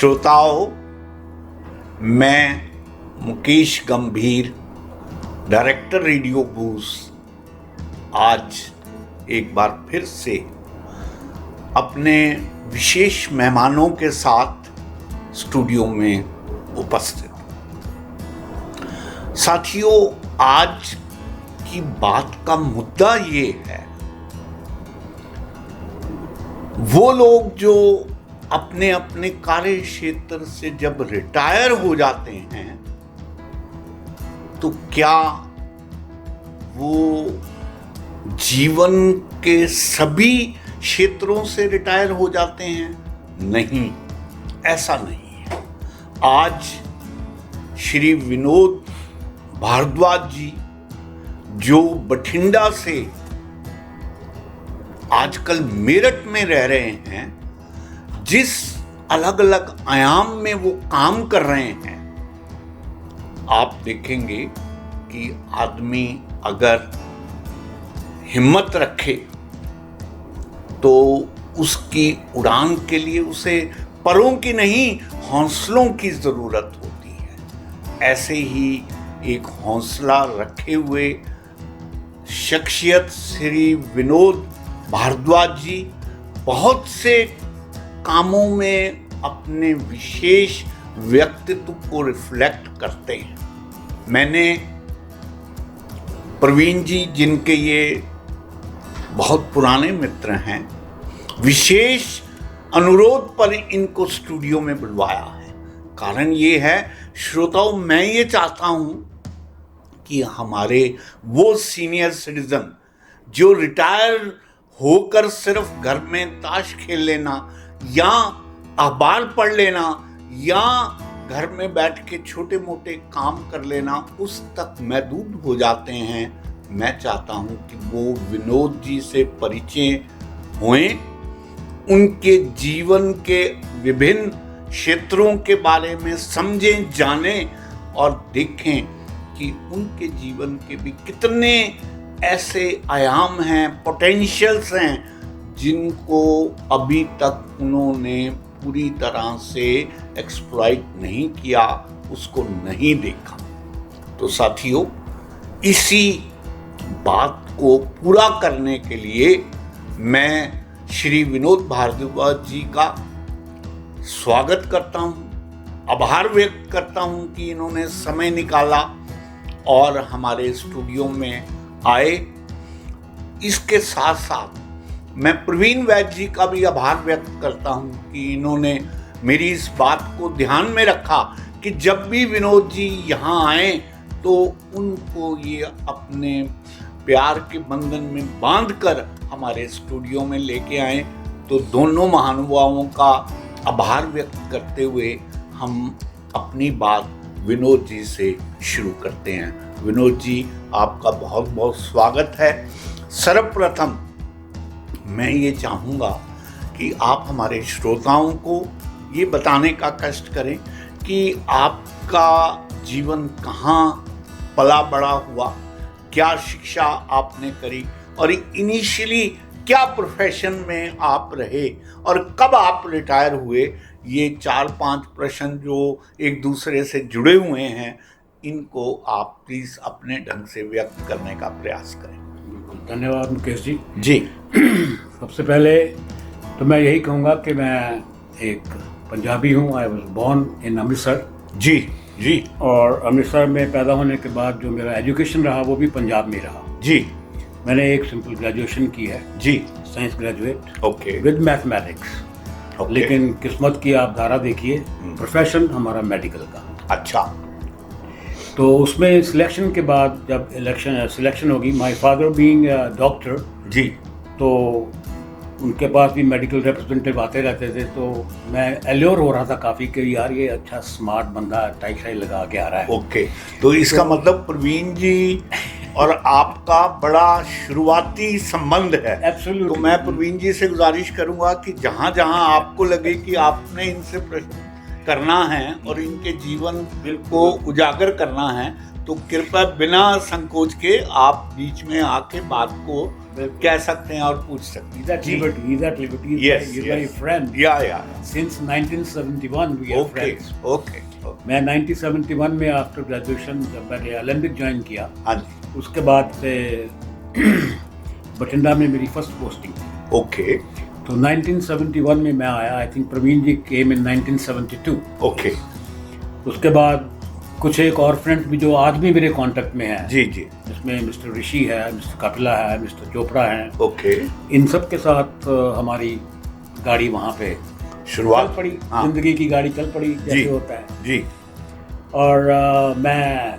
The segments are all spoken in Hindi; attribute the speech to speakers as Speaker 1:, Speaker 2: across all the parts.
Speaker 1: श्रोताओं, मैं मुकेश गंभीर, डायरेक्टर रेडियो बूस्ट, आज एक बार फिर से अपने विशेष मेहमानों के साथ स्टूडियो में उपस्थित। साथियों, आज की बात का मुद्दा ये है, वो लोग जो अपने अपने कार्य क्षेत्र से जब रिटायर हो जाते हैं तो क्या वो जीवन के सभी क्षेत्रों से रिटायर हो जाते हैं? नहीं, ऐसा नहीं है। आज श्री विनोद भारद्वाज जी, जो बठिंडा से आजकल मेरठ में रह रहे हैं, जिस अलग अलग आयाम में वो काम कर रहे हैं, आप देखेंगे कि आदमी अगर हिम्मत रखे तो उसकी उड़ान के लिए उसे परों की नहीं, हौसलों की जरूरत होती है। ऐसे ही एक हौसला रखे हुए शख्सियत श्री विनोद भारद्वाज जी बहुत से कामों में अपने विशेष व्यक्तित्व को रिफ्लेक्ट करते हैं। मैंने प्रवीण जी, जिनके ये बहुत पुराने मित्र हैं, विशेष अनुरोध पर इनको स्टूडियो में बुलवाया है। कारण ये है, श्रोताओं, मैं ये चाहता हूं कि हमारे वो सीनियर सिटीजन जो रिटायर होकर सिर्फ घर में ताश खेल लेना या अखबार पढ़ लेना या घर में बैठ के छोटे मोटे काम कर लेना, उस तक महदूद हो जाते हैं। मैं चाहता हूं कि वो विनोद जी से परिचय हुए, उनके जीवन के विभिन्न क्षेत्रों के बारे में समझें, जानें और देखें कि उनके जीवन के भी कितने ऐसे आयाम हैं, पोटेंशियल्स हैं, जिनको अभी तक उन्होंने पूरी तरह से एक्सप्लॉइट नहीं किया, उसको नहीं देखा। तो साथियों, इसी बात को पूरा करने के लिए मैं श्री विनोद भारद्वाज जी का स्वागत करता हूं, आभार व्यक्त करता हूं कि इन्होंने समय निकाला और हमारे स्टूडियो में आए। इसके साथ साथ मैं प्रवीण वैद्य जी का भी आभार व्यक्त करता हूं कि इन्होंने मेरी इस बात को ध्यान में रखा कि जब भी विनोद जी यहाँ आए तो उनको ये अपने प्यार के बंधन में बांधकर हमारे स्टूडियो में लेके आए। तो दोनों महानुभावों का आभार व्यक्त करते हुए हम अपनी बात विनोद जी से शुरू करते हैं। विनोद जी, आपका बहुत बहुत स्वागत है। सर्वप्रथम मैं ये चाहूँगा कि आप हमारे श्रोताओं को ये बताने का कष्ट करें कि आपका जीवन कहाँ पला बड़ा हुआ, क्या शिक्षा आपने करी और इनिशियली क्या प्रोफेशन में आप रहे और कब आप रिटायर हुए। ये 4-5 प्रश्न जो एक दूसरे से जुड़े हुए हैं, इनको आप प्लीज़ अपने ढंग से व्यक्त करने का प्रयास करें।
Speaker 2: धन्यवाद मुकेश जी।
Speaker 1: जी,
Speaker 2: सबसे पहले तो मैं यही कहूँगा कि मैं एक पंजाबी हूँ। I was born in Amritsar.
Speaker 1: जी जी।
Speaker 2: और अमृतसर में पैदा होने के बाद जो मेरा एजुकेशन रहा वो भी पंजाब में रहा।
Speaker 1: जी।
Speaker 2: मैंने एक सिंपल ग्रेजुएशन की है।
Speaker 1: जी।
Speaker 2: Science graduate.
Speaker 1: Okay.
Speaker 2: With mathematics. लेकिन किस्मत की आप धारा देखिए, प्रोफेशन हमारा मेडिकल का।
Speaker 1: अच्छा।
Speaker 2: तो उसमें सिलेक्शन के बाद जब सिलेक्शन होगी, माय फादर बीइंग डॉक्टर जी, तो उनके पास भी मेडिकल रिप्रेजेंटेटिव आते रहते थे। तो मैं एल्योर हो रहा था काफ़ी कि यार ये अच्छा स्मार्ट बंदा टाई शाई लगा के आ रहा है।
Speaker 1: ओके। तो इसका मतलब प्रवीण जी और आपका बड़ा शुरुआती संबंध है।
Speaker 2: एब्सोल्युटली।
Speaker 1: तो मैं प्रवीण जी से गुजारिश करूंगा कि जहाँ जहाँ आपको लगे कि आपने इनसे प्रश्न करना है और इनके जीवन को उजागर करना है, तो कृपया बिना संकोच के आप बीच में आके बात को कह सकते हैं और पूछ सकते हैं।
Speaker 2: He's at Liberty. He's my friend.
Speaker 1: Yeah.
Speaker 2: Since 1971 we are friends.
Speaker 1: Okay.
Speaker 2: मैं 1971 में आफ्टर ग्रेजुएशन जब मैंने ओलंपिक ज्वाइन किया,
Speaker 1: हाँ जी,
Speaker 2: उसके बाद से बठिंडा में मेरी फर्स्ट पोस्टिंग।
Speaker 1: ओके।
Speaker 2: तो 1971 में मैं आया। I think Praveen ji came in 1972।
Speaker 1: Okay.
Speaker 2: उसके बाद कुछ एक और फ्रेंड्स भी जो आज भी मेरे कांटेक्ट में हैं।
Speaker 1: जी।
Speaker 2: जिसमें मिस्टर ऋषि है, मिस्टर कपिला है, मिस्टर चोपड़ा हैं।
Speaker 1: ओके।
Speaker 2: इन सब के साथ हमारी गाड़ी वहाँ पे
Speaker 1: शुरुआत
Speaker 2: चल पड़ी।
Speaker 1: हाँ।
Speaker 2: जिंदगी की गाड़ी चल पड़ी जैसे होता है
Speaker 1: जी।
Speaker 2: और मैं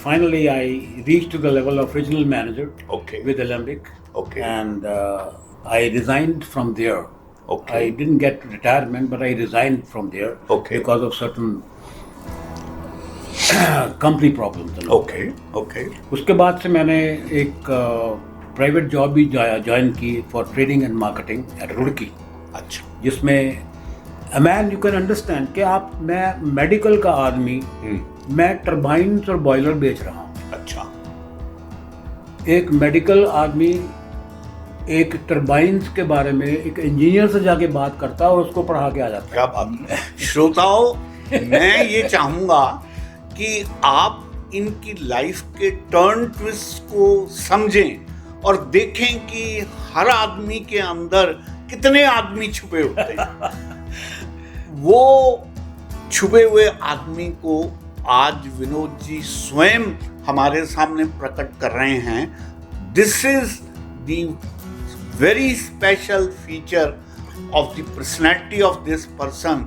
Speaker 2: finally I reach to the level of regional manager with Olympic and I resigned from there. I didn't get retirement, but I resigned from there because of certain company problems.
Speaker 1: Okay.
Speaker 2: उसके बाद से मैंने एक प्राइवेट जॉब भी ज्वाइन की for trading and marketing at Roorkee.
Speaker 1: अच्छा।
Speaker 2: जिसमें मैन यू कैन अंडरस्टैंड कि मैं मेडिकल का आदमी, मैं टरबाइन्स और बॉयलर बेच रहा हूँ।
Speaker 1: अच्छा।
Speaker 2: एक मेडिकल आदमी एक टरबाइन्स के बारे में एक इंजीनियर से जाके बात करता है और उसको पढ़ा के आ जाता है।
Speaker 1: क्या बात है। श्रोताओं, मैं ये चाहूंगा कि आप इनकी लाइफ के टर्न ट्विस्ट को समझें और देखें कि हर आदमी के अंदर कितने आदमी छुपे होते हैं। वो छुपे हुए आदमी को आज विनोद जी स्वयं हमारे सामने प्रकट कर रहे हैं। This is the very special feature of the personality of this person,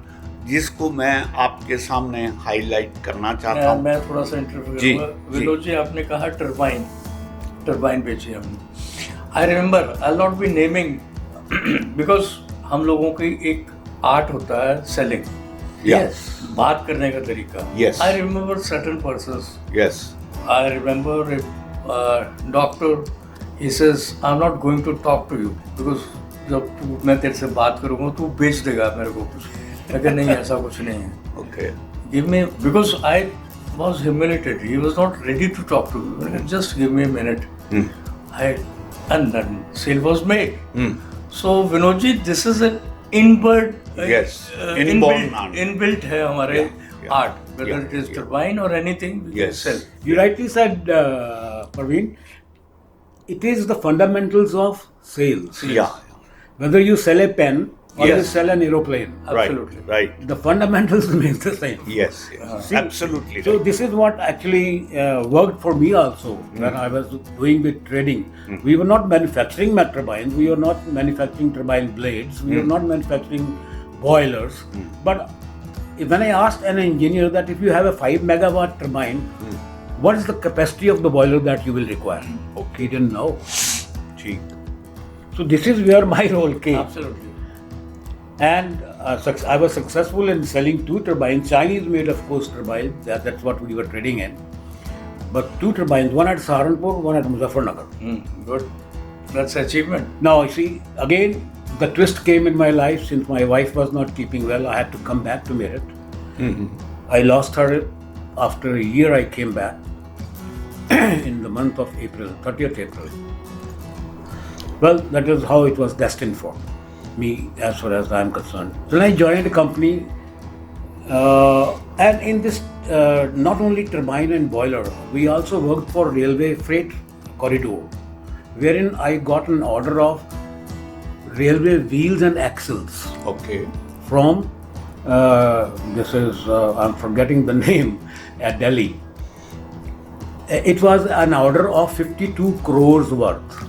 Speaker 1: जिसको मैं आपके सामने हाईलाइट करना चाहता हूँ।
Speaker 3: मैं थोड़ा सा इंटरव्यू करूँगा। विनोद जी, आपने कहा टरबाइन बेची हमने। I remember, I not be naming because हम लोगों की एक आर्ट होता है सेलिंग, बात करने का तरीका। I remember certain persons. I remember doctor, he says I'm not going to talk to you because जब मैं तेरे से बात करूँगा तू बेच देगा मेरे को कुछ। मैं कहा नहीं, ऐसा कुछ नहीं है।
Speaker 1: Okay.
Speaker 3: Give me, because I was humiliated. He was not ready to talk to me. Just give me a minute. And then sale was made. So Vinod ji, this is an inbuilt है हमारे art, whether it is turbine or anything we can sell.
Speaker 2: You rightly said, Parveen. It is the fundamentals of sales. Whether you sell a pen or you sell an aeroplane.
Speaker 3: Absolutely.
Speaker 1: Right.
Speaker 2: The fundamentals remain the same.
Speaker 1: Yes. Absolutely.
Speaker 2: So this is what actually worked for me also when I was doing with trading. We were not manufacturing turbines. We were not manufacturing turbine blades. We were not manufacturing boilers. But when I asked an engineer that if you have a 5 megawatt turbine, what is the capacity of the boiler that you will require? He didn't know. So this is where my role came.
Speaker 3: Absolutely.
Speaker 2: And I was successful in selling 2 turbines, Chinese made of course turbines, that's what we were trading in. But 2 turbines, one at Saharanpur, one at Muzaffarnagar.
Speaker 3: Good. That's achievement.
Speaker 2: Now you see, again, the twist came in my life since my wife was not keeping well. I had to come back to Meerut. I lost her after a year. I came back in the month of April, 30th April. Well, that is how it was destined for me as far as I am concerned. Then I joined a company and in this not only turbine and boiler, we also worked for railway freight corridor, wherein I got an order of railway wheels and axles. From this is I'm forgetting the name, at Delhi. It was an order of 52 crores worth.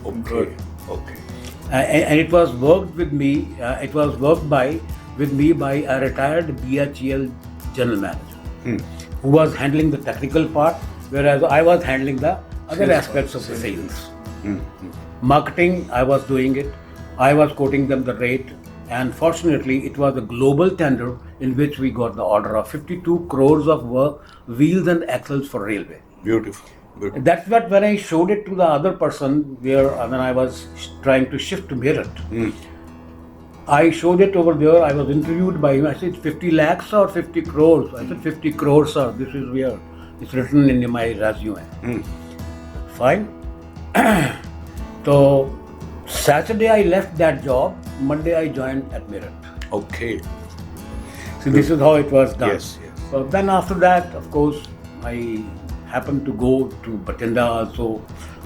Speaker 2: And it was worked with me. It was worked with me by a retired BHEL general manager, who was handling the technical part, whereas I was handling the other aspects of the sales. Marketing, I was doing it. I was quoting them the rate, and fortunately, it was a global tender in which we got the order of 52 crores of wheels and axles for railway.
Speaker 1: Beautiful.
Speaker 2: That's what when I showed it to the other person, when I was trying to shift to Meerut, I showed it over there. I was interviewed by him. I said, 50 lakhs or 50 crores? I said, 50 crores, sir. This is where it's written in my resume. Fine. So Saturday I left that job. Monday I joined at Meerut.
Speaker 1: Okay.
Speaker 2: So this is how it was done.
Speaker 1: Yes, yes.
Speaker 2: So then after that, of course, I happened to go to Bathinda also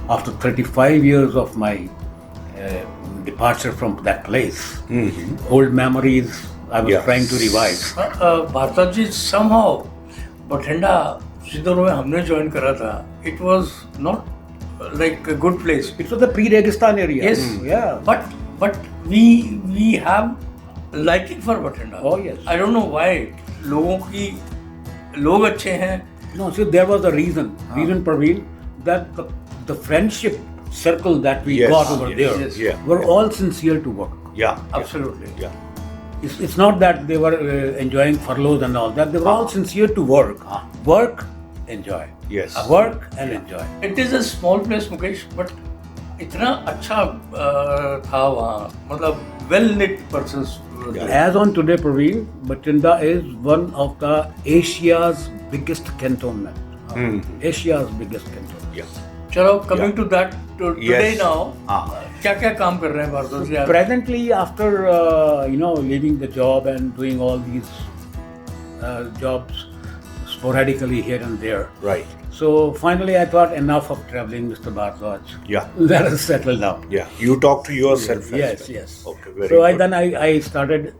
Speaker 2: after 35 years of my departure from that place. Old memories I was trying to revive.
Speaker 3: Bhardwaj ji, somehow Bathinda जिधर में हमने ज्वाइन करा था, it was not like a good place.
Speaker 2: It was a pre-Registan area.
Speaker 3: Yes,
Speaker 2: Yeah.
Speaker 3: but we have liking for Bathinda.
Speaker 2: Oh, yes.
Speaker 3: I don't know why. लोग अच्छे हैं.
Speaker 2: No, see, there was a reason. Reason, Praveen, that the friendship circle that we
Speaker 1: Yes,
Speaker 2: got over
Speaker 1: yes,
Speaker 2: there
Speaker 3: yes.
Speaker 1: Yeah.
Speaker 2: were all sincere to work.
Speaker 1: Yeah.
Speaker 3: Absolutely.
Speaker 1: Yeah.
Speaker 2: It's not that they were enjoying furloughs and all that. They were all sincere to work. Work, enjoy.
Speaker 1: Yes.
Speaker 2: Work and enjoy.
Speaker 3: It is a small place, Mukesh, but इतना अच्छा था वहाँ, मतलब well knit persons.
Speaker 2: As on today, Praveen, Bathinda is one of the Asia's biggest cantonment. Asia's biggest cantonment.
Speaker 1: Yeah.
Speaker 3: चलो, coming to that, today
Speaker 1: Yes.
Speaker 3: now, क्या काम कर रहे हैं भारद्वाज जी आप?
Speaker 2: Presently, after leaving the job and doing all these jobs sporadically here and there,
Speaker 1: Right.
Speaker 2: so finally I thought enough of traveling, Mr. Bharadwaj.
Speaker 1: Yeah.
Speaker 2: Let us settle down.
Speaker 1: Yeah. You talk to yourself. as
Speaker 2: Yes,
Speaker 1: well.
Speaker 2: yes.
Speaker 1: Okay. Very
Speaker 2: So
Speaker 1: good.
Speaker 2: then I started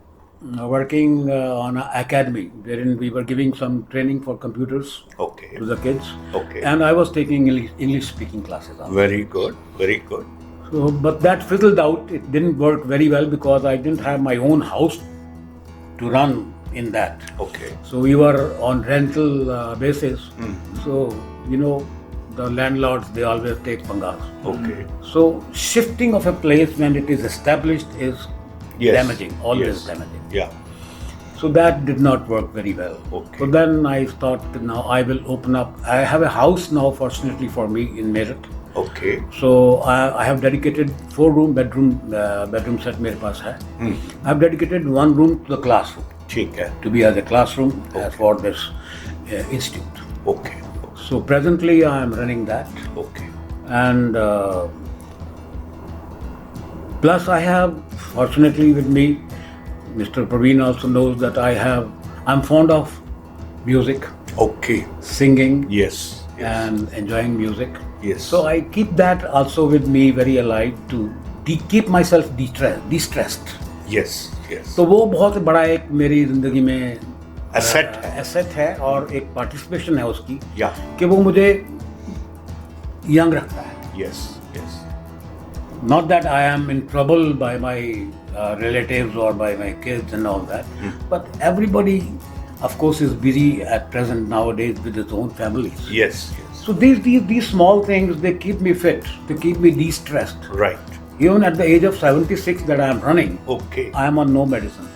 Speaker 2: working on an academy wherein we were giving some training for computers
Speaker 1: Okay.
Speaker 2: to the kids.
Speaker 1: Okay.
Speaker 2: And I was taking English speaking classes.
Speaker 1: Very good. Very good.
Speaker 2: So, but that fizzled out. It didn't work very well because I didn't have my own house to run in that.
Speaker 1: Okay.
Speaker 2: So we were on rental basis. So, the landlords, they always take pangas.
Speaker 1: Okay.
Speaker 2: So shifting of a place when it is established is
Speaker 1: Yes.
Speaker 2: damaging, always
Speaker 1: Yes.
Speaker 2: damaging.
Speaker 1: Yeah.
Speaker 2: So that did not work very well.
Speaker 1: Okay.
Speaker 2: So then I thought that now I will open up. I have a house now, fortunately for me, in Meerut.
Speaker 1: Okay.
Speaker 2: So I have dedicated 4 bedroom set मेरे पास है. I have dedicated 1 room to the classroom
Speaker 1: ठीक है.
Speaker 2: to be as a classroom for this institute.
Speaker 1: Okay.
Speaker 2: So presently I am running that,
Speaker 1: Okay.
Speaker 2: and plus I have, fortunately with me, Mr. Praveen also knows that I'm fond of music,
Speaker 1: Okay.
Speaker 2: singing,
Speaker 1: Yes. Yes.
Speaker 2: and enjoying music.
Speaker 1: Yes.
Speaker 2: So I keep that also with me very alive to keep myself de-stressed.
Speaker 1: Yes. Yes.
Speaker 2: तो वो बहुत बड़ा एक मेरी जिंदगी में
Speaker 1: Asset
Speaker 2: है और एक पार्टिसिपेशन है उसकी
Speaker 1: Yeah.
Speaker 2: कि वो मुझे यंग रखता है.
Speaker 1: Yes. Yes.
Speaker 2: Not that I am in trouble by my relatives or by my kids and all that, but everybody, of course, is busy at present nowadays with his own families.
Speaker 1: Yes. Yes.
Speaker 2: So these small things, they keep me fit, they keep me de-stressed.
Speaker 1: Right.
Speaker 2: Even at the age of 76 that I am running,
Speaker 1: Okay.
Speaker 2: I am on no medicine.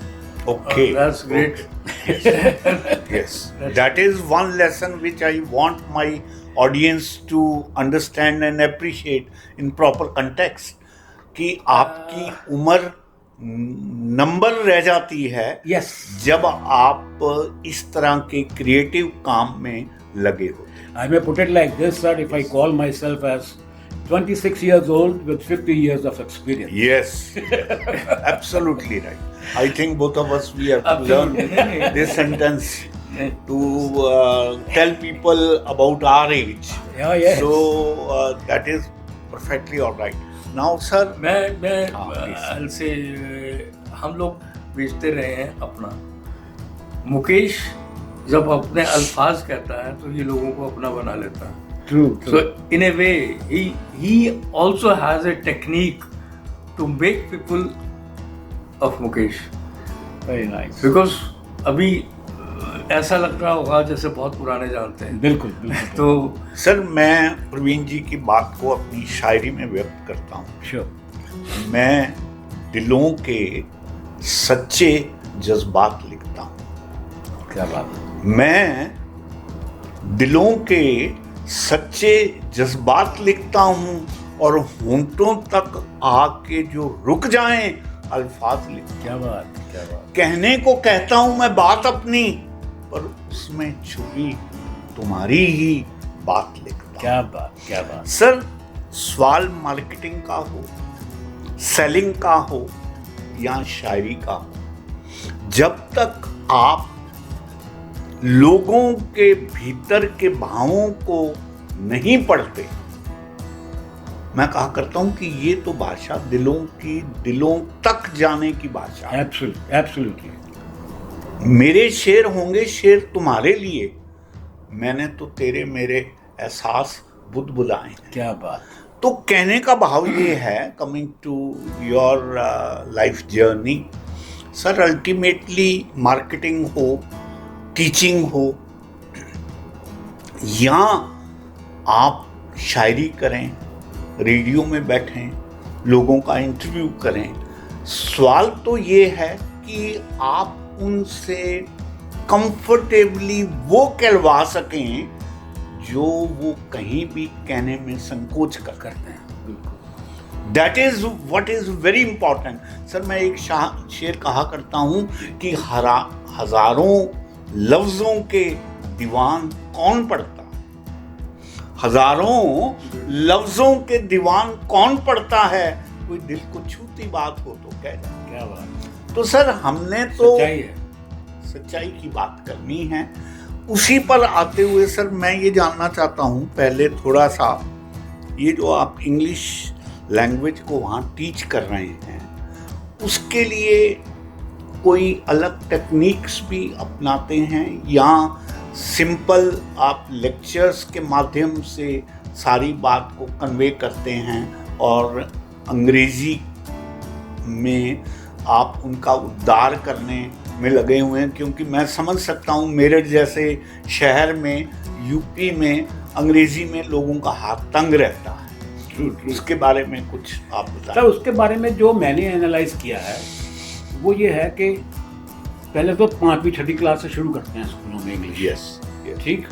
Speaker 1: Okay.
Speaker 3: That's great.
Speaker 1: Yes. That is one lesson which I want my audience to understand and appreciate in proper context. कि आपकी उम्र नंबर रह जाती है
Speaker 2: Yes.
Speaker 1: जब आप इस तरह के क्रिएटिव काम में लगे हो.
Speaker 2: I may put it like this, sir, if I call myself as 26 years old with 50 years of experience.
Speaker 1: Yes. Absolutely right. I think both of us, we have to learn
Speaker 3: Absolutely.
Speaker 1: this sentence to tell people about our age.
Speaker 2: Yeah, yes.
Speaker 1: So that is perfectly all right. Now, sir.
Speaker 3: मैं
Speaker 1: please.
Speaker 3: हाल से हम लोग बेचते रहे हैं अपना. मुकेश जब अपने अल्फाज कहता है तो ये लोगों को अपना बना लेता है.
Speaker 2: True.
Speaker 3: So in a way, he also has a technique to make people of Mukesh.
Speaker 2: Very nice.
Speaker 3: Because अभी ऐसा लग रहा होगा जैसे बहुत पुराने जानते हैं.
Speaker 2: बिल्कुल बिल्कुल.
Speaker 3: तो
Speaker 1: सर, मैं प्रवीण जी की बात को अपनी शायरी में व्यक्त करता हूँ.
Speaker 2: Sure.
Speaker 1: मैं दिलों के सच्चे जज्बात लिखता हूँ.
Speaker 2: क्या बात है.
Speaker 1: मैं दिलों के सच्चे जज्बात लिखता हूँ और होंठों तक आके जो रुक जाएं अल्फाज लिखता.
Speaker 2: क्या बात, क्या बात.
Speaker 1: कहने को कहता हूँ मैं बात अपनी, पर उसमें छुपी तुम्हारी ही बात लिखता.
Speaker 2: क्या बात, क्या बात.
Speaker 1: सर, सवाल मार्केटिंग का हो, सेलिंग का हो या शायरी का हो, जब तक आप लोगों के भीतर के भावों को नहीं पढ़ते, मैं कहा करता हूं कि ये तो भाषा दिलों तक जाने की भाषा है।
Speaker 2: एब्सोल्युटली।
Speaker 1: मेरे शेर होंगे शेर तुम्हारे लिए, मैंने तो तेरे मेरे एहसास बुदबुदाए हैं।
Speaker 2: क्या बात।
Speaker 1: तो कहने का भाव ये है, coming to your life journey sir, ultimately marketing हो, टीचिंग हो, या आप शायरी करें, रेडियो में बैठें, लोगों का इंटरव्यू करें, सवाल तो ये है कि आप उनसे कंफर्टेबली वो कहलवा सकें जो वो कहीं भी कहने में संकोच करते हैं। That is what is very important. Sir, मैं एक शेर कहा करता हूं कि हजारों लफ्जों के दीवान कौन पढ़ता, हजारों लफ्जों के दीवान कौन पढ़ता है, कोई दिल को छूती बात हो तो कह जाए।
Speaker 2: क्या बात।
Speaker 1: तो सर, हमने तो सच्चाई की बात करनी है। उसी पर आते हुए सर, मैं ये जानना चाहता हूँ पहले थोड़ा सा, ये जो आप इंग्लिश लैंग्वेज को वहाँ टीच कर रहे हैं, उसके लिए कोई अलग टेक्निक्स भी अपनाते हैं या सिंपल आप लेक्चर्स के माध्यम से सारी बात को कन्वे करते हैं और अंग्रेजी में आप उनका उद्धार करने में लगे हुए हैं? क्योंकि मैं समझ सकता हूँ मेरठ जैसे शहर में, यूपी में अंग्रेजी में लोगों का हाथ तंग रहता है। उसके बारे में कुछ आप बताएं।
Speaker 2: सर, उसके बारे में जो मैंने एनालाइज किया है वो ये है कि पहले तो 5वीं 6वीं क्लास से शुरू करते हैं स्कूलों में इंग्लिश।
Speaker 1: यस,
Speaker 2: ठीक।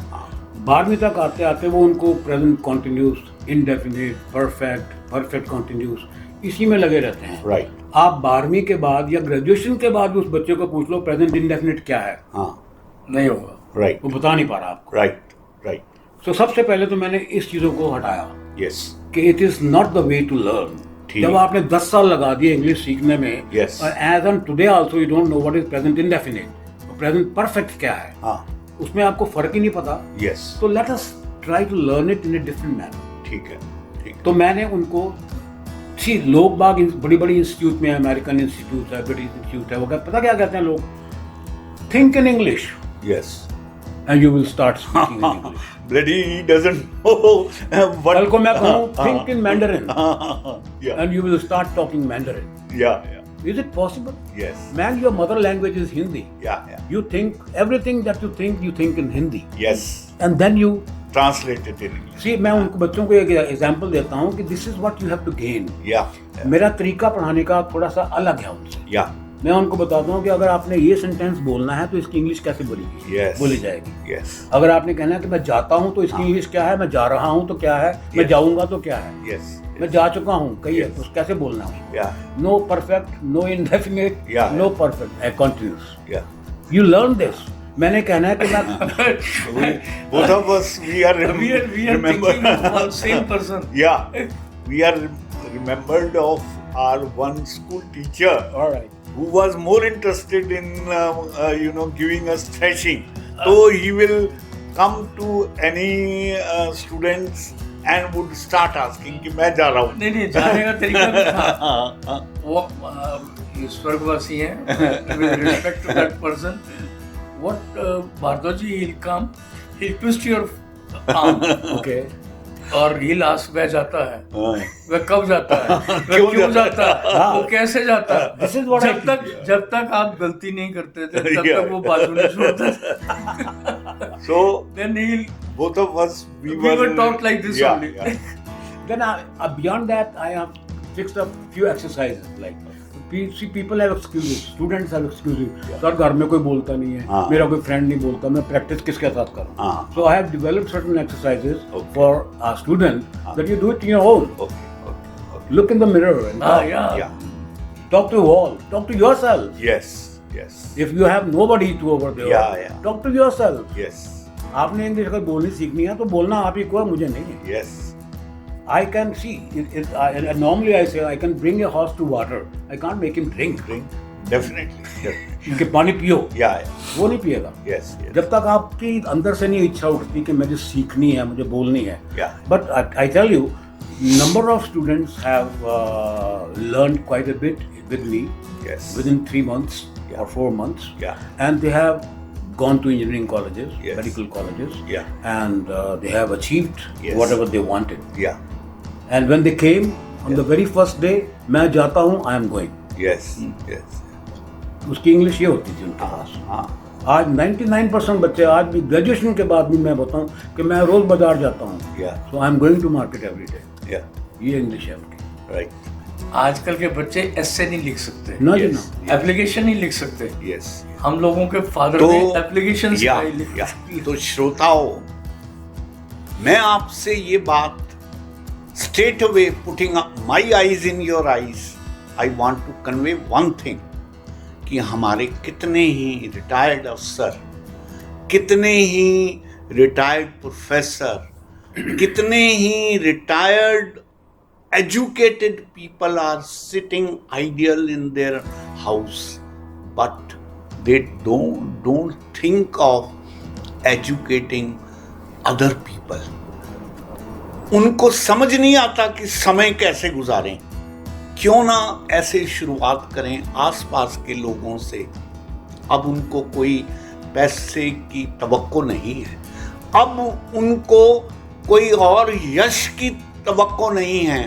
Speaker 2: 12वीं तक आते आते वो उनको present continuous, indefinite, perfect continuous, इसी में लगे रहते हैं।
Speaker 1: राइट।
Speaker 2: आप 12वीं के बाद या ग्रेजुएशन के बाद उस बच्चे को पूछ लो प्रेजेंट इंडेफिनिट क्या है, नहीं होगा।
Speaker 1: राइट।
Speaker 2: वो बता नहीं पा रहा आपको।
Speaker 1: राइट।
Speaker 2: तो सबसे पहले तो मैंने इस चीज़ों को हटाया।
Speaker 1: यस।
Speaker 2: कि it is not the way to learn. जब आपने 10 साल लगा दिए इंग्लिश सीखने में, as on today also you don't know what is present indefinite, present perfect क्या है, उसमें आपको फर्क ही नहीं पता।
Speaker 1: यस।
Speaker 2: तो let us try to learn it in a different manner.
Speaker 1: ठीक है।
Speaker 2: तो मैंने उनको लोग बाग बड़ी बड़ी इंस्टीट्यूट में, अमेरिकन इंस्टीट्यूट है, ब्रिटिश इंस्टीट्यूट है, वो पता क्या कहते हैं लोग, think in English.
Speaker 1: Yes.
Speaker 2: And you will start speaking in English.
Speaker 1: Bloody doesn't know what.
Speaker 2: कल को मैं कहूँ think in Mandarin.
Speaker 1: Yeah.
Speaker 2: And you will start talking Mandarin.
Speaker 1: Yeah.
Speaker 2: Is it possible?
Speaker 1: Yes.
Speaker 2: Man, your mother language is Hindi.
Speaker 1: Yeah.
Speaker 2: You think everything that you think in Hindi.
Speaker 1: Yes.
Speaker 2: And then you
Speaker 1: translate it in English.
Speaker 2: See, मैं उनको बच्चों को एक एग्जाम्पल देता हूँ कि this is what you have to gain.
Speaker 1: Yeah.
Speaker 2: मेरा तरीका पढ़ाने का थोड़ा सा अलग है उनसे।
Speaker 1: Yeah.
Speaker 2: मैं उनको बताता हूँ कि अगर आपने ये सेंटेंस बोलना है तो इसकी इंग्लिश कैसे बोलेगी?
Speaker 1: Yes.
Speaker 2: बोली जाएगी।
Speaker 1: Yes.
Speaker 2: अगर आपने कहना है कि मैं जाता हूँ तो इसकी इंग्लिश क्या है, मैं जा रहा हूँ तो क्या है, मैं जाऊँगा तो क्या है,
Speaker 1: Yes.
Speaker 2: मैं जा चुका हूँ कही है तो कैसे बोलना है?
Speaker 1: Yeah.
Speaker 2: No perfect, no indefinite, no perfect, continuous. You learn this. मैंने कहना है कि मैं
Speaker 1: both of us we are
Speaker 3: remember one same person.
Speaker 1: Yeah, we are remembered of our one school teacher.
Speaker 2: All right.
Speaker 1: Who was more interested in giving us thrashing. So he will come to any students and would start asking कि मैं जा रहा हूँ।
Speaker 3: नहीं, जाने का तरीका भी था। वो स्वर्गवासी हैं, with respect to that person, what Bhardaji, he'll come, he'll twist your arm.
Speaker 2: Okay.
Speaker 3: और he'll ask वह जाता है, वह कब जाता है, वह क्यों जाता है, वो कैसे जाता है। जब तक आप गलती नहीं करते थे तब तक वो बाजू नहीं छोड़ता था।
Speaker 1: So
Speaker 3: then he'll
Speaker 1: both of us we
Speaker 3: were taught like this only.
Speaker 2: Then beyond that I have fixed up few exercises like see people have excuses, students have excuses. Sir घर में कोई बोलता नहीं है, मेरा कोई फ्रेंड नहीं बोलता, मैं प्रैक्टिस किसके साथ करूँ? So I have developed certain exercises for a student that you do it in your own. Look in the mirror and talk to wall, talk to yourself.
Speaker 1: Yes.
Speaker 2: If you have nobody to over there, talk to yourself.
Speaker 1: Yes.
Speaker 2: आपने इंग्लिश अगर बोलनी सीखनी है तो बोलना आप ही को है, मुझे नहीं है।
Speaker 1: Yes.
Speaker 2: I can see. Normally I say I can bring a horse to water. I can't make him drink.
Speaker 1: Definitely.
Speaker 2: कि पानी पियो,
Speaker 1: Yeah.
Speaker 2: वो नहीं पिएगा.
Speaker 1: Yes.
Speaker 2: जब तक आपकी अंदर से नहीं इच्छा उठती कि मुझे सीखनी है, मुझे बोलनी है.
Speaker 1: Yeah.
Speaker 2: But I tell you, number of students have learned quite a bit with me
Speaker 1: Yes.
Speaker 2: within 3 months
Speaker 1: Yeah.
Speaker 2: or 4 months.
Speaker 1: Yeah.
Speaker 2: And they have gone to engineering colleges,
Speaker 1: Yes.
Speaker 2: medical colleges,
Speaker 1: Yeah.
Speaker 2: and they have achieved
Speaker 1: Yes.
Speaker 2: whatever they wanted.
Speaker 1: Yeah.
Speaker 2: And when they came on the very first day, मैं जाता हूँ, I am going.
Speaker 1: Yes. Yes.
Speaker 2: उसकी इंग्लिश ये होती थी उनके पास.
Speaker 1: हाँ.
Speaker 2: आज 99% बच्चे आज भी ग्रेजुएशन के बाद भी मैं बताऊँ कि मैं रोज बाजार जाता हूँ.
Speaker 1: Yeah.
Speaker 2: So I am going to market every day.
Speaker 1: Yeah.
Speaker 2: ये इंग्लिश है उनकी.
Speaker 1: Right.
Speaker 3: आजकल के बच्चे ऐसे नहीं लिख सकते,
Speaker 2: ना जी
Speaker 1: Yes.
Speaker 2: ना.
Speaker 3: एप्लीकेशन नहीं लिख सकते.
Speaker 1: Yes.
Speaker 3: हम लोगों के फादर ने एप्लीकेशन
Speaker 1: तो श्रोताओ, मैं आपसे ये बात straight away putting up my eyes in your eyes, I want to convey one thing कि हमारे कितने ही रिटायर्ड अफसर, कितने ही रिटायर्ड प्रोफेसर, कितने ही retired educated people are sitting idle in their house, but they don't think of educating other people. उनको समझ नहीं आता कि समय कैसे गुजारें. क्यों ना ऐसे शुरुआत करें आसपास के लोगों से. अब उनको कोई पैसे की तवक्को नहीं है, अब उनको कोई और यश की तवक्को नहीं है,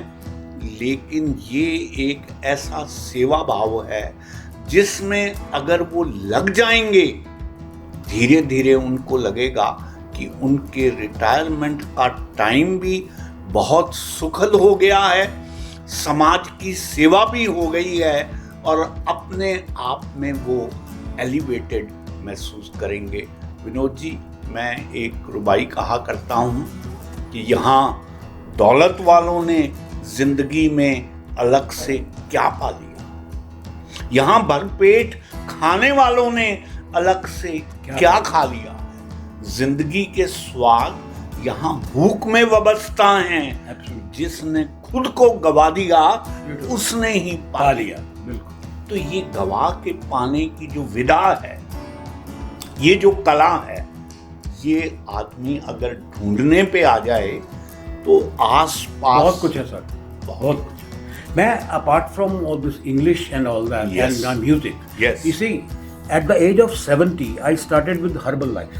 Speaker 1: लेकिन ये एक ऐसा सेवा भाव है जिसमें अगर वो लग जाएंगे, धीरे धीरे उनको लगेगा कि उनके रिटायरमेंट का टाइम भी बहुत सुखद हो गया है, समाज की सेवा भी हो गई है और अपने आप में वो एलिवेटेड महसूस करेंगे. विनोद जी, मैं एक रुबाई कहा करता हूँ कि यहाँ दौलत वालों ने जिंदगी में अलग से क्या पा लिया, यहाँ भरपेट खाने वालों ने अलग से क्या खा लिया. जिंदगी के स्वाद यहाँ भूख में वाबस्ता हैं. जिसने खुद को गवा दिया उसने ही पा लिया. तो ये गवा के पाने की जो विदा है, ये जो कला है, ये आदमी अगर ढूंढने पे आ जाए तो आस-पास
Speaker 2: बहुत कुछ है सर, बहुत कुछ. मैं apart from all this English and all that,
Speaker 1: Yes.
Speaker 2: and music,
Speaker 1: Yes.
Speaker 2: you see, at the age of 70, I started with Herbalife,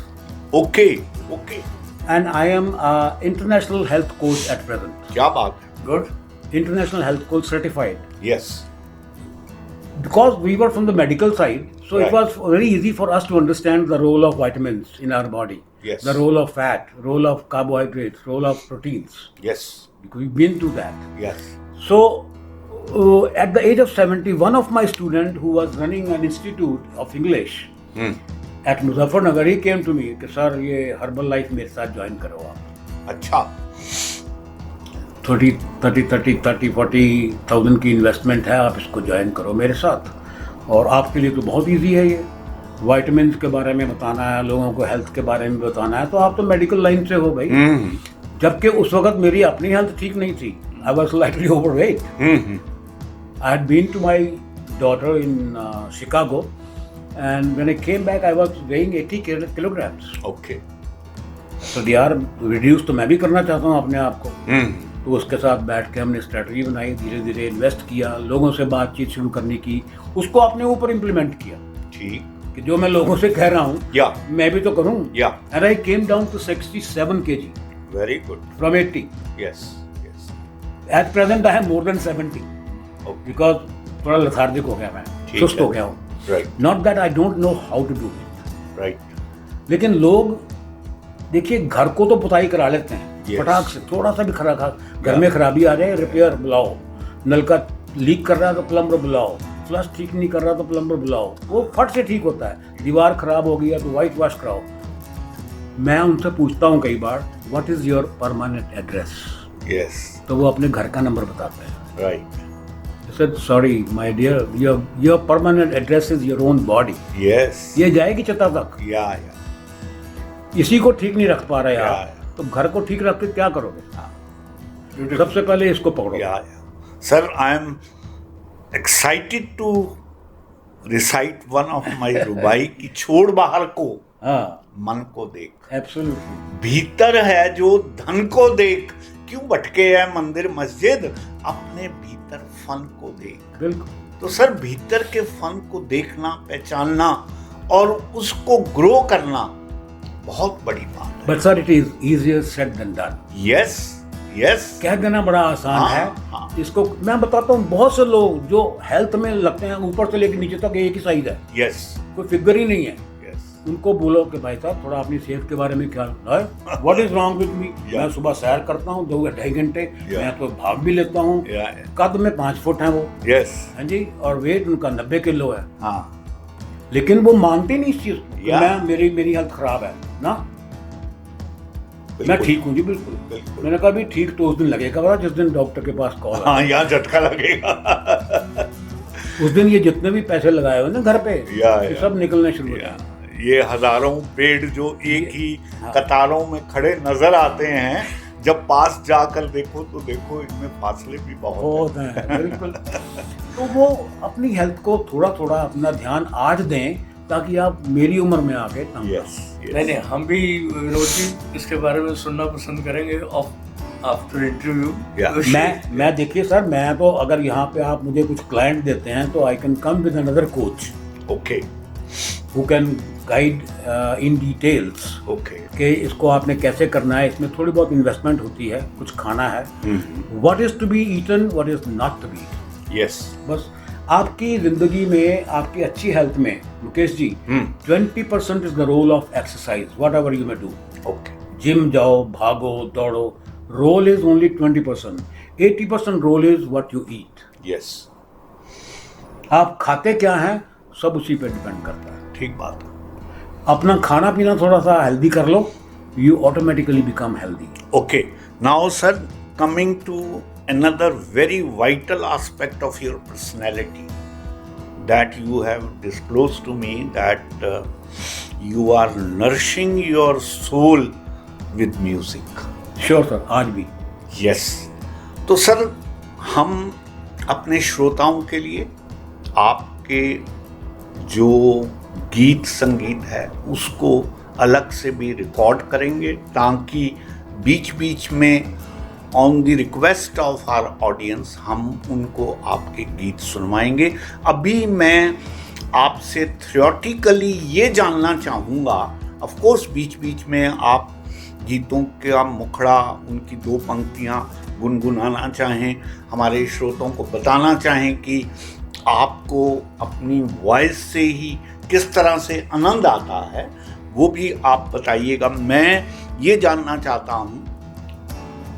Speaker 1: okay.
Speaker 2: and I am an international health coach at present.
Speaker 1: क्या बात है.
Speaker 3: Good.
Speaker 2: International health coach certified.
Speaker 1: Yes.
Speaker 2: Because we were from the medical side, so
Speaker 1: Right.
Speaker 2: it was very easy for us to understand the role of vitamins in our body,
Speaker 1: Yes.
Speaker 2: the role of fat, role of carbohydrates, role of proteins.
Speaker 1: Yes.
Speaker 2: Because we've been through that.
Speaker 1: Yes.
Speaker 2: So, at the age of 70, one of my students who was running an institute of English at Muzaffarnagar, he came to me कि सर ये Herbalife मेरे साथ ज्वाइन करो आप.
Speaker 1: अच्छा.
Speaker 2: 30,000 की इन्वेस्टमेंट है, आप इसको ज्वाइन करो मेरे साथ, और आपके लिए तो बहुत इजी है. ये वाइटामिन्स के बारे में बताना है, लोगों को हेल्थ के बारे में बताना है, तो आप तो मेडिकल लाइन से हो भाई. जबकि उस वक्त मेरी अपनी हेल्थ ठीक नहीं थी. I was slightly overweight. I had been to my daughter in Chicago, and when I came back, I was weighing 80 kilograms.
Speaker 1: Okay.
Speaker 2: So they are reduced. तो मैं भी करना चाहता हूँ अपने आप को. तो उसके साथ बैठ के हमने स्ट्रेटजी बनाई, धीरे धीरे इन्वेस्ट किया, लोगों से बातचीत शुरू करने की, उसको अपने ऊपर इम्प्लीमेंट किया.
Speaker 1: ठीक.
Speaker 2: कि जो मैं लोगों से कह रहा हूँ,
Speaker 1: या
Speaker 2: मैं भी तो करूँ.
Speaker 1: या
Speaker 2: And I came down to 67 kg
Speaker 1: very good.
Speaker 2: from 80.
Speaker 1: Yes. Yes.
Speaker 2: At present, I am more than 70.
Speaker 1: Okay.
Speaker 2: Because थोड़ा lethargic हो गया मैं,
Speaker 1: ठीक
Speaker 2: सुस्त
Speaker 1: है.
Speaker 2: हो गया हूँ.
Speaker 1: Right.
Speaker 2: Not that I don't know how to do it.
Speaker 1: Right.
Speaker 2: लेकिन लोग देखिए घर को तो पुताई करा लेते हैं.
Speaker 1: Yes.
Speaker 2: फटाक से थोड़ा सा भी घर में खराबी आ जाए, रिपेयर बुलाओ. नल का लीक कर रहा है तो प्लम्बर बुलाओ. फ्लश ठीक नहीं कर रहा तो प्लम्बर बुलाओ. वो फट से ठीक होता है. दीवार खराब हो गया तो वाइट वॉश कराओ. मैं उनसे पूछता हूँ कई बार, what is your permanent address?
Speaker 1: Yes.
Speaker 2: तो वो अपने घर का नंबर बताते हैं.
Speaker 1: Right.
Speaker 2: said, sorry my dear, your permanent address is your own body.
Speaker 1: Yes.
Speaker 2: ये जाएगी चता तक.
Speaker 1: या
Speaker 2: इसी को ठीक नहीं रख पा रहे
Speaker 1: Yeah.
Speaker 2: आप, तो घर को ठीक रख के क्या करोगे? सबसे पहले इसको पकड़ो।
Speaker 1: Sir, I am excited to recite one of my रुबाई की छोड़ बाहर को, मन को देख।
Speaker 2: एब्सोल्युटली।
Speaker 1: भीतर है जो धन को देख, क्यों भटके है मंदिर मस्जिद, अपने भीतर फन को देख।
Speaker 2: बिल्कुल।
Speaker 1: तो सर, भीतर के फन को देखना, पहचानना और उसको ग्रो करना बहुत बड़ी बात है।
Speaker 2: But sir, it is easier said than done.
Speaker 1: Yes, yes.
Speaker 2: कह देना बड़ा आसान है। इसको मैं बताता हूँ, बहुत से लोग जो हेल्थ में लगते हैं ऊपर से लेकर नीचे तक एक ही साइज है।
Speaker 1: यस।
Speaker 2: कोई फिगर ही नहीं है। उनको बोलो कि भाई साहब थोड़ा अपनी सेहत के बारे में ख्याल है। What is wrong with me? मैं सुबह सैर करता हूँ 2 या 2.5 घंटे, मैं तो भाग भी लेता हूँ। कद में 5 फुट है वो।
Speaker 1: यस।
Speaker 2: हाँ जी। और वेट उनका 90 किलो है। लेकिन वो मानते नहीं इस चीज को। मैं मेरी हेल्थ खराब है ना, मैं ठीक हूँ जी। बिल्कुल। मैंने कहा भी ठीक तो उस दिन लगेगा जिस दिन डॉक्टर के पास कॉल आया।
Speaker 1: यहाँ झटका लगेगा।
Speaker 2: उस दिन ये जितने भी पैसे लगाए हुए ना घर पे, ये सब निकलने शुरू हो जाए।
Speaker 1: ये हजारों पेड़ जो एक ही कतारों में खड़े नजर आते हैं, जब पास जाकर देखो तो देखो इनमें फासले भी बहुत हैं।
Speaker 2: बिल्कुल। तो वो अपनी हेल्थ को थोड़ा थोड़ा अपना ध्यान आज दें, ताकि आप मेरी उम्र में आके
Speaker 3: नहीं, हम भी विनोद जी इसके बारे में सुनना पसंद करेंगे आफ्टर इंटरव्यू।
Speaker 2: मैं देखिए सर, मैं तो अगर यहाँ पे आप मुझे कुछ क्लाइंट देते हैं तो I can come with another coach,
Speaker 1: okay,
Speaker 2: who can guide in details,
Speaker 1: okay,
Speaker 2: कि इसको आपने कैसे करना है। इसमें थोड़ी बहुत इन्वेस्टमेंट होती है, कुछ खाना है, what is to be eaten, what is not to be.
Speaker 1: Yes.
Speaker 2: बस आपकी जिंदगी में, आपकी अच्छी हेल्थ में Mukesh ji, 20% is the role of exercise, whatever you may do.
Speaker 1: Okay.
Speaker 2: Gym जाओ, भागो, दौड़ो, role is only 20%। 80% role is what you eat.
Speaker 1: Yes.
Speaker 2: आप खाते क्या हैं, सब उसी पे डिपेंड करता है।
Speaker 1: ठीक बात है।
Speaker 2: अपना खाना पीना थोड़ा सा हेल्दी कर लो, you automatically become healthy.
Speaker 1: Okay, now sir, coming to another very vital aspect of your personality that you have disclosed to me, that you are nourishing your soul with music.
Speaker 2: Sure sir, आज भी।
Speaker 1: Yes. तो सर, हम अपने श्रोताओं के लिए आपके जो गीत संगीत है उसको अलग से भी रिकॉर्ड करेंगे, ताकि बीच बीच में on the request of our audience हम उनको आपके गीत सुनवाएंगे। अभी मैं आपसे थ्योरेटिकली ये जानना चाहूँगा, ऑफ कोर्स बीच बीच में आप गीतों का मुखड़ा, उनकी 2 पंक्तियाँ गुनगुनाना चाहें, हमारे श्रोतों को बताना चाहें कि आपको अपनी वॉइस से ही किस तरह से आनंद आता है, वो भी आप बताइएगा। मैं ये जानना चाहता हूँ,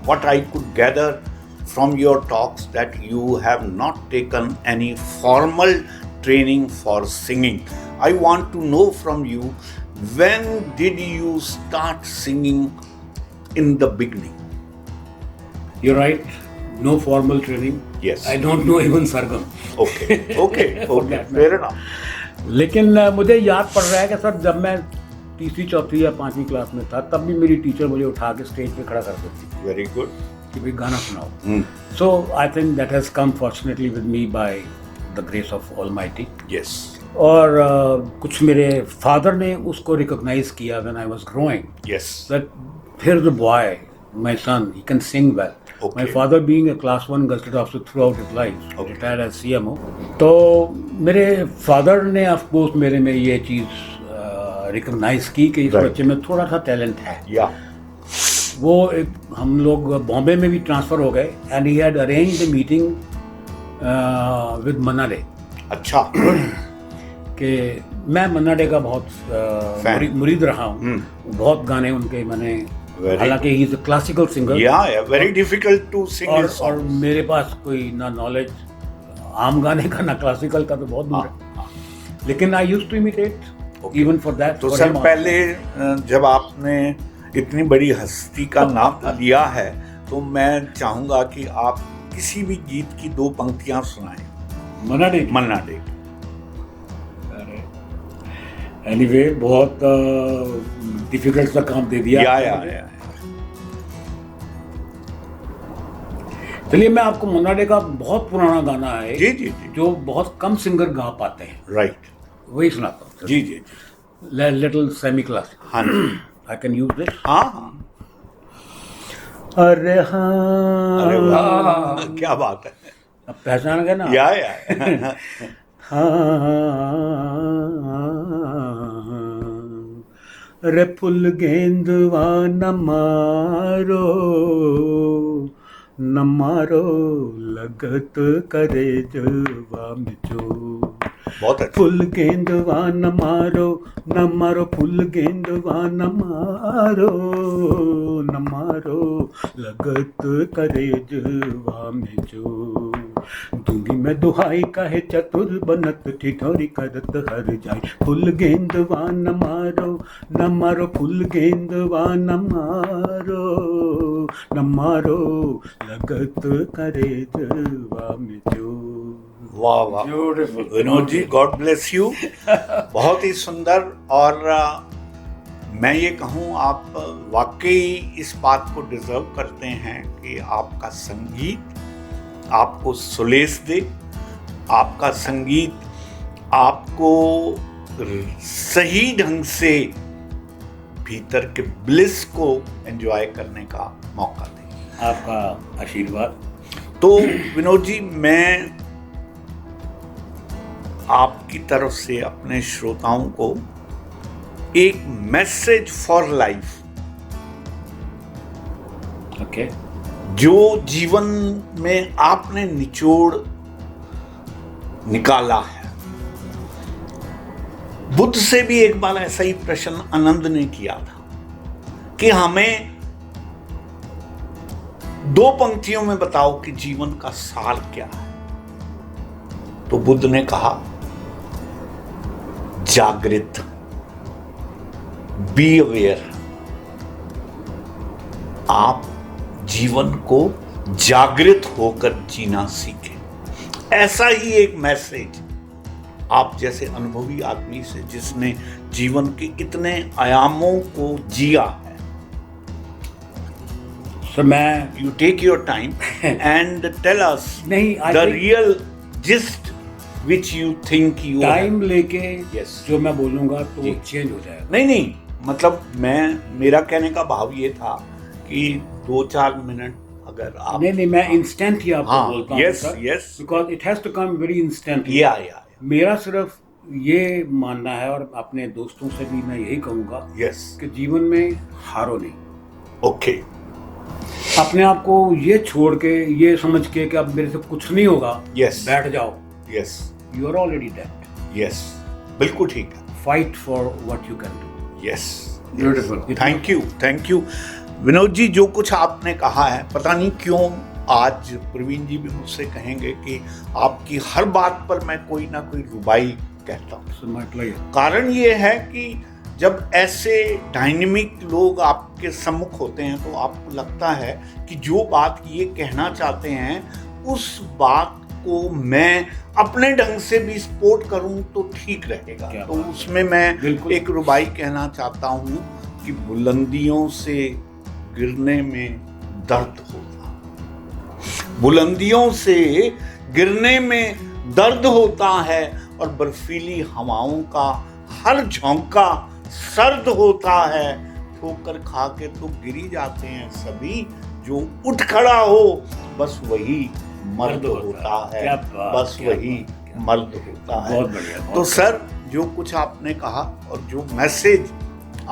Speaker 1: what I could gather from your talks, that you have not taken any formal training for singing. I want to know from you, when did you start singing in the beginning?
Speaker 2: You're right, no formal training.
Speaker 1: Yes.
Speaker 2: I don't know even sargam.
Speaker 1: Okay, okay, okay, fair enough.
Speaker 2: लेकिन मुझे याद पड़ रहा है कि सर जब मैं 3री, 4री या 5वीं क्लास में था, तब भी मेरी टीचर मुझे उठा के स्टेज पे खड़ा कर देती थी।
Speaker 1: Very good.
Speaker 2: कि भाई गाना सुनाओ। So I think that has come fortunately with me by the grace of almighty.
Speaker 1: Yes.
Speaker 2: और कुछ मेरे फादर ने उसको रिकॉग्नाइज किया when I was growing.
Speaker 1: Yes.
Speaker 2: That here is a boy, my son, he can sing well. My father being a class 1 gazetted officer throughout his life, retired as CMO। तो मेरे फादर ने ऑफ कोर्स मेरे में ये चीज़ रिकॉग्नाइज की कि इस बच्चे में थोड़ा सा टैलेंट है। वो हम लोग बॉम्बे में भी ट्रांसफ़र हो गए, and he had arranged a meeting with Manna day.
Speaker 1: अच्छा।
Speaker 2: कि मैं मन्ना डे का बहुत मुरीद रहा हूँ, बहुत गाने उनके मैंने, हालांकि he is a classical singer,
Speaker 1: very difficult to sing,
Speaker 2: और मेरे पास कोई ना नॉलेज आम गाने का ना क्लासिकल का, तो बहुत दूर है, लेकिन I used to imitate even for that.
Speaker 1: तो सर, पहले जब आपने इतनी बड़ी हस्ती का नाम लिया है, तो मैं चाहूँगा कि आप किसी भी गीत की 2 पंक्तियाँ सुनाएं। मन्ना डे।
Speaker 2: एनीवे, बहुत डिफिकल्ट सा काम दे दिया।
Speaker 1: या।
Speaker 2: चलिए, मैं आपको मुन्ना डे का बहुत पुराना गाना है
Speaker 1: जी जी जी,
Speaker 2: जो बहुत कम सिंगर गा पाते हैं,
Speaker 1: राइट,
Speaker 2: वही सुनाता हूँ।
Speaker 1: जी जी जी,
Speaker 2: लिटिल सेमी क्लासिक।
Speaker 1: हाँ जी,
Speaker 2: आई कैन यूज दिस।
Speaker 1: हाँ हाँ,
Speaker 2: अरे हाँ,
Speaker 1: अरे वाह, क्या बात है,
Speaker 2: अब पहचान गए ना?
Speaker 1: या
Speaker 2: रे फुल गेंदवा न मारो लगत करे जवा में जो।
Speaker 1: बहुत अच्छा,
Speaker 2: फुल गेंदवा न मारो फुल गेंदवा न मारो लगत करे जवा में जो। दूंगी मैं दुहाई कहे चतुर बनत ठिठोरी करत हर जाए। फुल गेंदवा न मारो फुल गेंदवा न मारो लगत करे जवा में जो।
Speaker 1: वाह वाह,
Speaker 3: beautiful
Speaker 1: Vinod ji, God bless you, बहुत ही सुंदर। और मैं ये कहूँ, आप वाकई इस बात को डिजर्व करते हैं कि आपका संगीत आपको सुलेस दे, आपका संगीत आपको सही ढंग से भीतर के ब्लिस को एंजॉय करने का मौका दे।
Speaker 2: आपका आशीर्वाद।
Speaker 1: तो विनोद जी, मैं आपकी तरफ से अपने श्रोताओं को एक मैसेज फॉर लाइफ,
Speaker 2: ओके,
Speaker 1: जो जीवन में आपने निचोड़ निकाला है। बुद्ध से भी एक बार ऐसा ही प्रश्न आनंद ने किया था कि हमें 2 पंक्तियों में बताओ कि जीवन का सार क्या है। तो बुद्ध ने कहा, जागृत, बी अवेयर। आप जीवन को जागृत होकर जीना सीखें। ऐसा ही एक मैसेज आप जैसे अनुभवी आदमी से, जिसने जीवन के इतने आयामों को जिया है,
Speaker 2: so मैं
Speaker 1: you take your time and tell us
Speaker 2: नहीं,
Speaker 1: the real gist which you think you
Speaker 2: time लेके
Speaker 1: Yes.
Speaker 2: जो मैं बोलूंगा तो
Speaker 1: जी।
Speaker 2: चेंज हो जाएगा।
Speaker 1: नहीं, मतलब मेरा कहने का भाव ये था कि 2-4 मिनट अगर आप
Speaker 2: नहीं, मैं इंस्टेंट ही आपको
Speaker 1: हाँ,
Speaker 2: बोलता हूँ,
Speaker 1: yes.
Speaker 2: Because it has to come very instant.
Speaker 1: या
Speaker 2: मेरा सिर्फ ये मानना है, और अपने दोस्तों से भी मैं यही कहूंगा
Speaker 1: यस,
Speaker 2: कि जीवन में हारो नहीं।
Speaker 1: ओके,
Speaker 2: अपने आप को ये छोड़ के, ये समझ के कि अब मेरे से कुछ नहीं होगा,
Speaker 1: Yes.
Speaker 2: बैठ जाओ,
Speaker 1: yes
Speaker 2: you are already dead.
Speaker 1: Yes, बिल्कुल ठीक है,
Speaker 2: fight for what you can do.
Speaker 1: Yes,
Speaker 3: beautiful.
Speaker 1: Thank you Vinod ji. जो कुछ आपने कहा है, पता नहीं क्यों आज प्रवीण जी भी मुझसे कहेंगे कि आपकी हर बात पर मैं कोई ना कोई रुबाई कहता हूँ। कारण ये है कि जब ऐसे डायनेमिक लोग आपके सम्मुख होते हैं तो आपको लगता है कि जो बात ये कहना चाहते हैं उस बात को मैं अपने ढंग से भी सपोर्ट करूं तो ठीक रहेगा। तो उसमें मैं एक रुबाई कहना चाहता हूं कि बुलंदियों से गिरने में दर्द होता, बुलंदियों से गिरने में दर्द होता है, और बर्फीली हवाओं का हर झोंका सर्द होता है। ठोकर खा के तो गिरी जाते हैं सभी, जो उठ खड़ा हो बस वही मर्द होता है, बस वही मर्द होता है।
Speaker 2: बहुत बढ़िया।
Speaker 1: तो सर, जो कुछ आपने कहा और जो मैसेज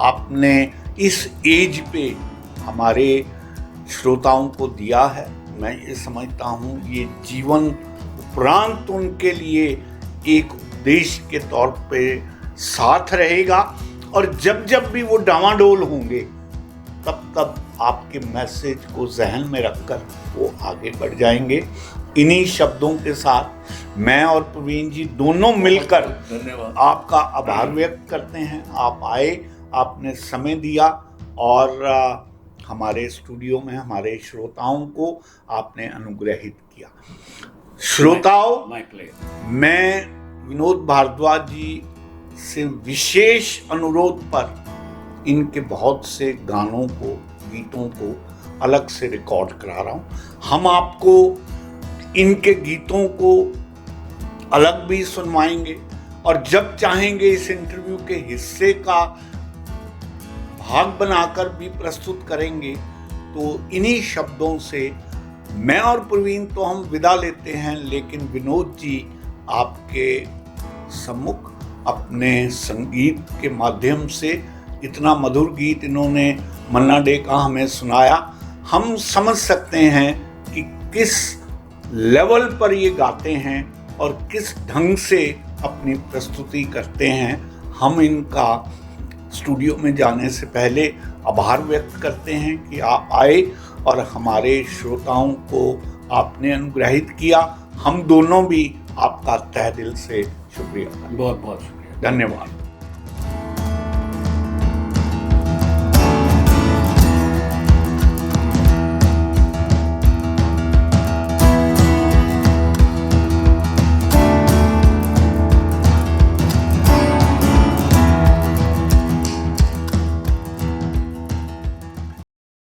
Speaker 1: आपने इस एज पे हमारे श्रोताओं को दिया है, मैं ये समझता हूँ ये जीवन उपरांत उनके लिए एक उपदेश के तौर पे साथ रहेगा, और जब जब भी वो डामाडोल होंगे तब तब आपके मैसेज को जहन में रखकर वो आगे बढ़ जाएंगे। इन्हीं शब्दों के साथ मैं और प्रवीण जी दोनों मिलकर
Speaker 3: धन्यवाद,
Speaker 1: आपका आभार व्यक्त करते हैं। आप आए, आपने समय दिया, और हमारे स्टूडियो में हमारे श्रोताओं को आपने अनुग्रहित किया। श्रोताओं, मैं विनोद भारद्वाज जी से विशेष अनुरोध पर इनके बहुत से गानों को, गीतों को अलग से रिकॉर्ड करा रहा हूँ। हम आपको इनके गीतों को अलग भी सुनवाएंगे और जब चाहेंगे इस इंटरव्यू के हिस्से का भाग बनाकर भी प्रस्तुत करेंगे। तो इन्हीं शब्दों से मैं और प्रवीण तो हम विदा लेते हैं, लेकिन विनोद जी आपके सम्मुख अपने संगीत के माध्यम से इतना मधुर गीत इन्होंने मन्ना डे का हमें सुनाया। हम समझ सकते हैं कि किस लेवल पर ये गाते हैं और किस ढंग से अपनी प्रस्तुति करते हैं। हम इनका स्टूडियो में जाने से पहले आभार व्यक्त करते हैं कि आप आए और हमारे श्रोताओं को आपने अनुग्रहित किया। हम दोनों भी आपका तहे दिल से शुक्रिया।
Speaker 2: बहुत बहुत शुक्रिया,
Speaker 1: धन्यवाद।